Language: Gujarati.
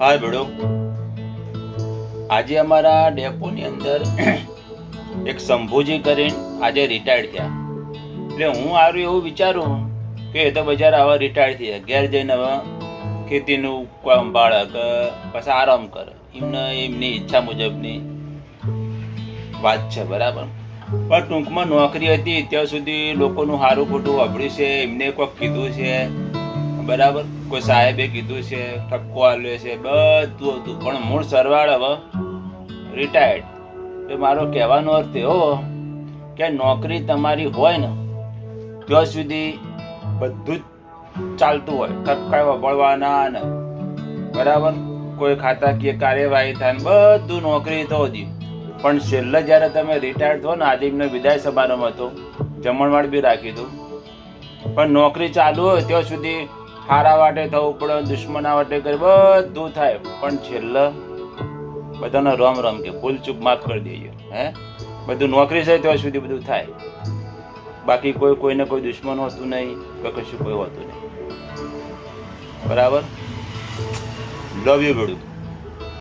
હા બેડો, આજે અમારા ડેપોની અંદર એક શંભુજી કરીને આજે રિટાયર્ડ થયા. એટલે હું સારું એવું વિચારું કે એ તો બજાર આવા રિટાયર્ડ થયા, ઘેર જઈને હવે ખેતીનું કામ બાળક પછી આરામ કરે, એમની ઈચ્છા મુજબની વાત છે, બરાબર. પણ ટૂંકમાં નોકરી હતી ત્યાં સુધી લોકોનું સારું ખોટું વાપર્યું છે, એમને કોઈક કીધું છે, બરાબર, કોઈ સાહેબે કીધું છે, ઠપકો આલ્યો છે, બધું હતું. પણ મૂળ સરવાળ હવે રિટાયર્ડ. તો મારો કહેવાનો અર્થ એવો કે નોકરી તમારી હોય ને ત્યાં સુધી બધું જ ચાલતું હોય, ઠપકા વળવાના ને, બરાબર, કોઈ ખાતાકીય કાર્યવાહી થાય ને બધું નોકરી તો હતી. પણ છેલ્લે જ્યારે તમે રિટાયર્ડ થો ને, આજે એમને વિદાય સમારંભ હતો, જમણવાર બી રાખ્યું હતું. પણ નોકરી ચાલુ હોય ત્યાં સુધી હારા વાટે થવું પડે, દુશ્મના વાટે કરી બધું થાય. પણ છેલ્લે બધાનો રામ રામ કે ભૂલ ચૂક માફ કરી દેજો. બધું નોકરી છે ત્યાં સુધી બધું થાય, બાકી કોઈને કોઈ દુશ્મન હોતું નહીં, કોઈ કશું કોઈ હોતું નહીં, બરાબર. Love you બેડું.